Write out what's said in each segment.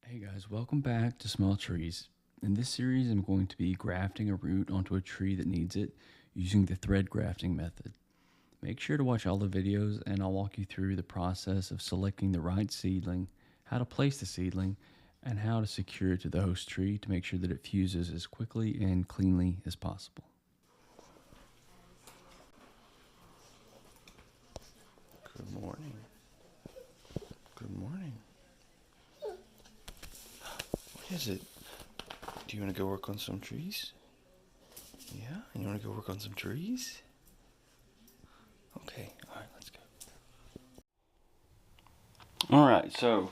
Hey guys, welcome back to Small Trees. In this series, I'm going to be grafting a root onto a tree that needs it using the thread grafting method. Make sure to watch all the videos and I'll walk you through the process of selecting the right seedling, how to place the seedling, and how to secure it to the host tree to make sure that it fuses as quickly and cleanly as possible. Good morning. Good morning. What is it? Do you want to go work on some trees? Yeah? You want to go work on some trees? Okay, alright, let's go. Alright, so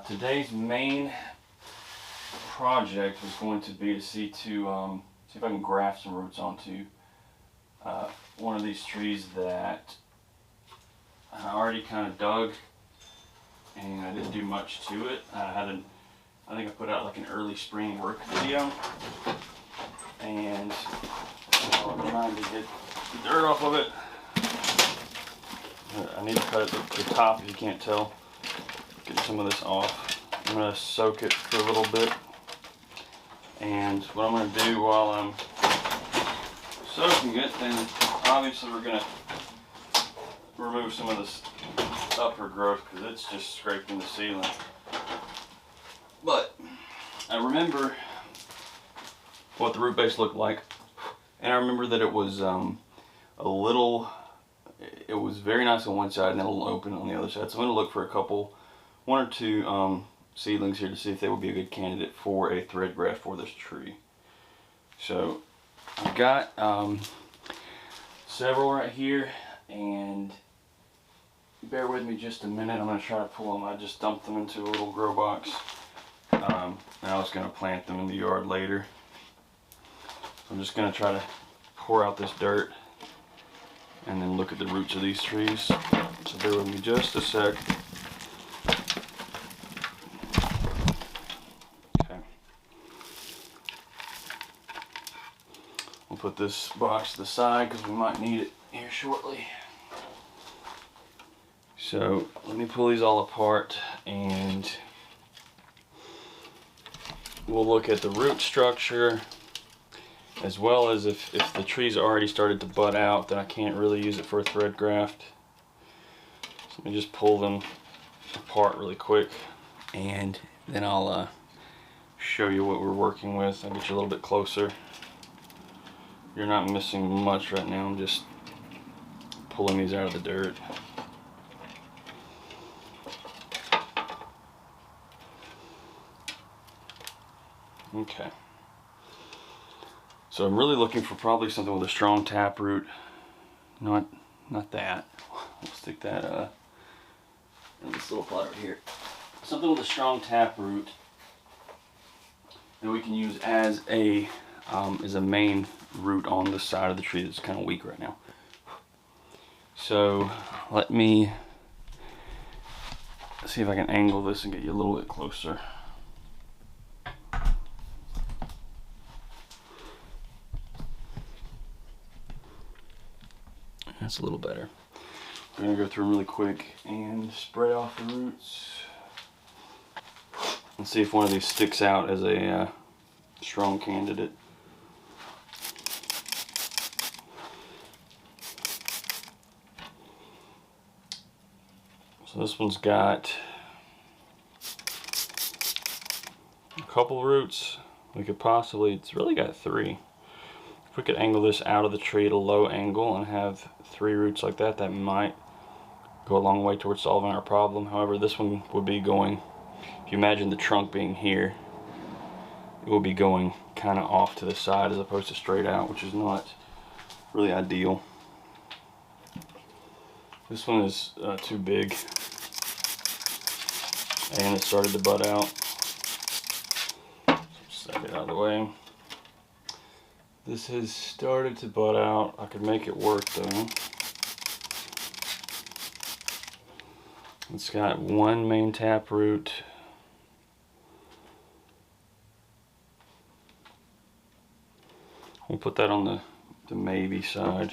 today's main project was going to be to see if I can graft some roots onto one of these trees that I already kind of dug, and I didn't do much to it. I think I put out like an early spring work video, and I'm trying to get the dirt off of it. I need to cut the top, if you can't tell. Get some of this off. I'm going to soak it for a little bit, and what I'm going to do while I'm soaking it, then obviously we're going to remove some of this upper growth because it's just scraping the ceiling. But I remember what the root base looked like, and I remember that it was it was very nice on one side and a little open on the other side. So I'm going to look for one or two seedlings here to see if they would be a good candidate for a thread graft for this tree. So I've got several right here, and bear with me just a minute. I'm going to try to pull them. I just dumped them into a little grow box. And I was going to plant them in the yard later. So I'm just going to try to pour out this dirt and then look at the roots of these trees. So bear with me just a sec. Okay. We'll put this box to the side because we might need it here shortly. So let me pull these all apart and we'll look at the root structure, as well as if the tree's already started to bud out, then I can't really use it for a thread graft. So let me just pull them apart really quick, and then I'll show you what we're working with. I'll get you a little bit closer. You're not missing much right now. I'm just pulling these out of the dirt. Okay. So I'm really looking for probably something with a strong taproot. Not that. We'll stick that in this little pot right here. Something with a strong taproot that we can use as a main root on the side of the tree that's kind of weak right now. So let me see if I can angle this and get you a little bit closer. That's a little better. We're going to go through them really quick and spray off the roots and see if one of these sticks out as a strong candidate. So this one's got a couple roots. It's really got three. If we could angle this out of the tree at a low angle and have three roots like that, that might go a long way towards solving our problem. However, this one would be going, if you imagine the trunk being here, it will be going kind of off to the side as opposed to straight out, which is not really ideal. This one is too big, and it started to bud out. So just set it out of the way. This has started to bud out. I could make it work though. It's got one main taproot. We'll put that on the maybe side.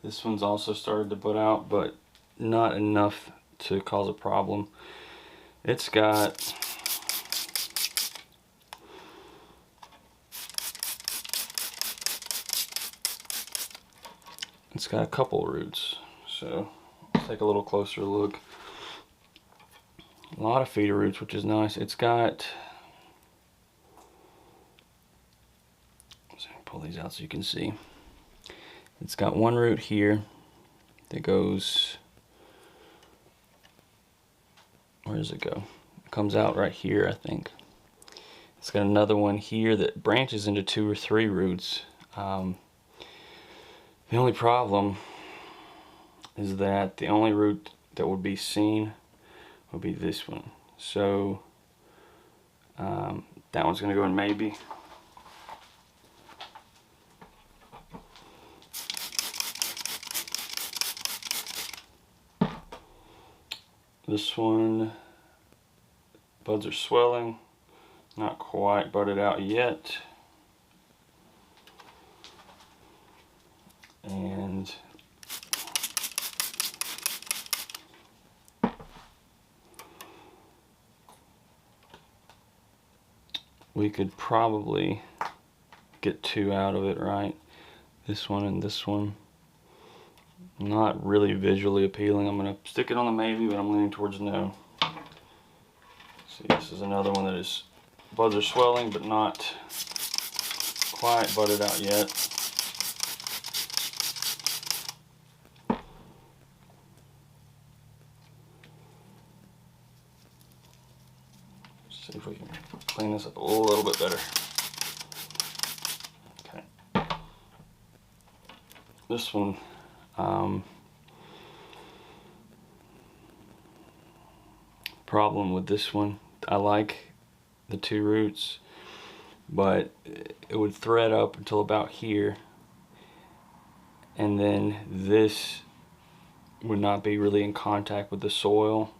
This one's also started to bud out, but not enough to cause a problem. It's got a couple roots, so let's take a little closer look. A lot of feeder roots, which is nice. It's got, let's pull these out so you can see. It's got one root here that goes, where does it go? It comes out right here, I think. It's got another one here that branches into 2 or 3 roots. The only problem is that the only root that would be seen would be this one. So that one's gonna go in maybe. This one, buds are swelling, not quite budded out yet. And we could probably get 2 out of it, right? This one and this one. Not really visually appealing. I'm going to stick it on the maybe, but I'm leaning towards no. See, this is another one that is, buds are swelling, but not quite budded out yet. See if we can clean this up a little bit better. Okay. This one, problem with this one, I like the 2 roots, but it would thread up until about here, and then this would not be really in contact with the soil,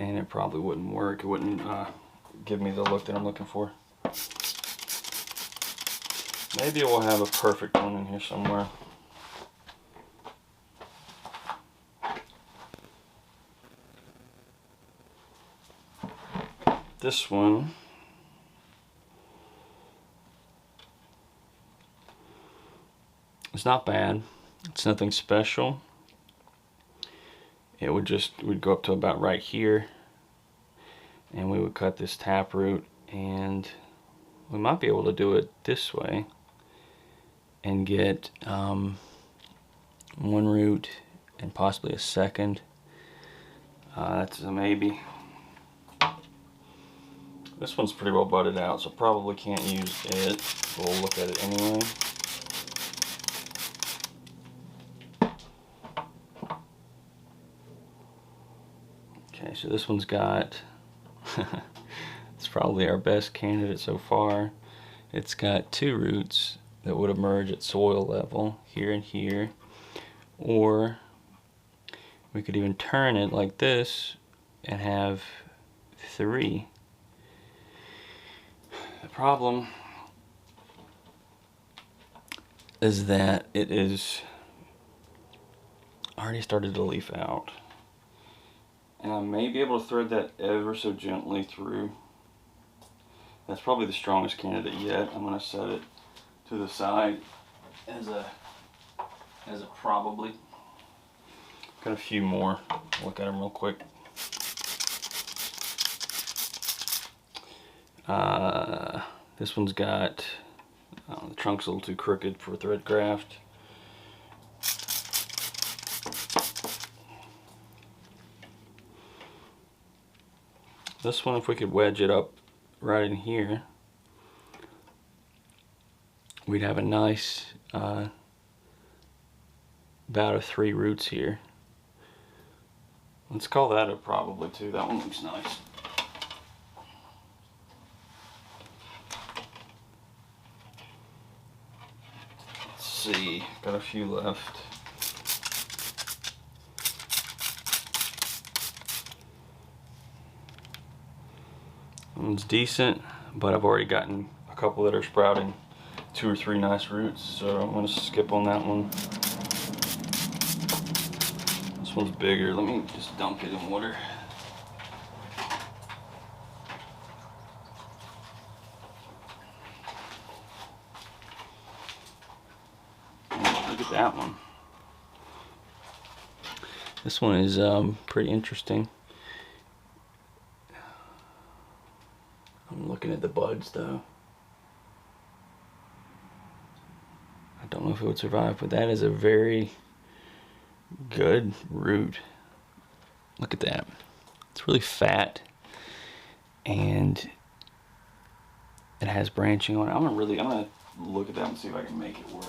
and it probably wouldn't work. It wouldn't give me the look that I'm looking for. Maybe we'll have a perfect one in here somewhere. This one, it's not bad. It's nothing special. It would we'd go up to about right here, and we would cut this taproot, and we might be able to do it this way and get one root and possibly a second. That's a maybe. This one's pretty well budded out, so probably can't use it. We'll look at it anyway. Okay, so this one's got, it's probably our best candidate so far. It's got 2 roots that would emerge at soil level, here and here. Or we could even turn it like this and have 3. The problem is that it is already started to leaf out. And I may be able to thread that ever so gently through. That's probably the strongest candidate yet. I'm going to set it to the side as a probably. Got a few more. Look at them real quick. This one's got, the trunk's a little too crooked for thread graft. This one, if we could wedge it up right in here, we'd have a nice bout of 3 roots here. Let's call that a probably too. That one looks nice. Let's see, got a few left. One's decent, but I've already gotten a couple that are sprouting 2 or 3 nice roots, so I'm going to skip on that one. This one's bigger. Let me just dunk it in water. Look at that one. This one is pretty interesting. I'm looking at the buds though. I don't know if it would survive, but that is a very good root. Look at that. It's really fat and it has branching on it. I'm gonna look at that and see if I can make it work.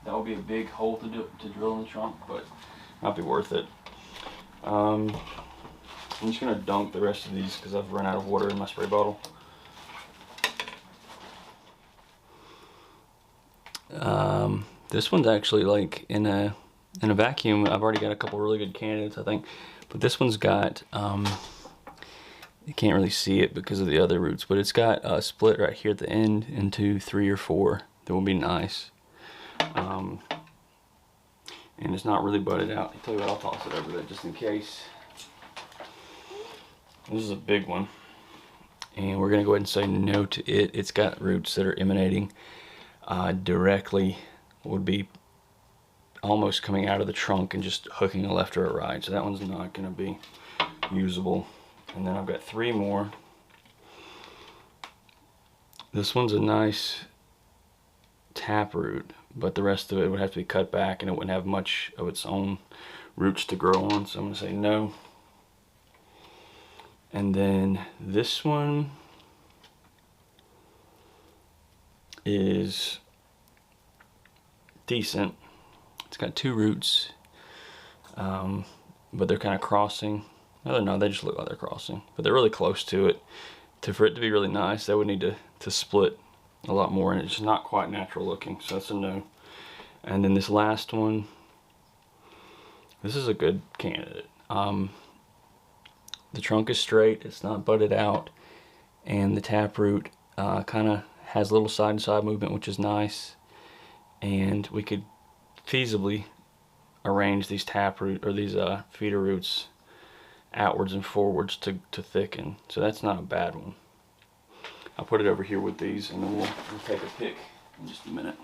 That would be a big hole to drill in the trunk, but not be worth it. I'm just gonna dunk the rest of these because I've run out of water in my spray bottle. This one's actually like in a vacuum. I've already got a couple really good candidates, I think, but this one's got you can't really see it because of the other roots, but it's got a split right here at the end into 3 or 4. That would be nice. And it's not really budded out. I'll tell you what, I'll toss it over there just in case. This is a big one, and we're gonna go ahead and say no to it. It's got roots that are emanating directly, would be almost coming out of the trunk and just hooking a left or a right. So that one's not gonna be usable. And then I've got 3 more. This one's a nice taproot, but the rest of it would have to be cut back and it wouldn't have much of its own roots to grow on, so I'm gonna say no. And then this one is decent. It's got 2 roots, but they're kind of crossing. No, they just look like they're crossing, but they're really close to it. For it to be really nice, they would need to split a lot more, and it's just not quite natural looking, so that's a no. And then this last one, this is a good candidate. The trunk is straight, it's not budded out, and the taproot kind of has a little side-to-side movement, which is nice. And we could feasibly arrange these taproot or these feeder roots outwards and forwards to thicken. So that's not a bad one. I'll put it over here with these, and then we'll take a pick in just a minute.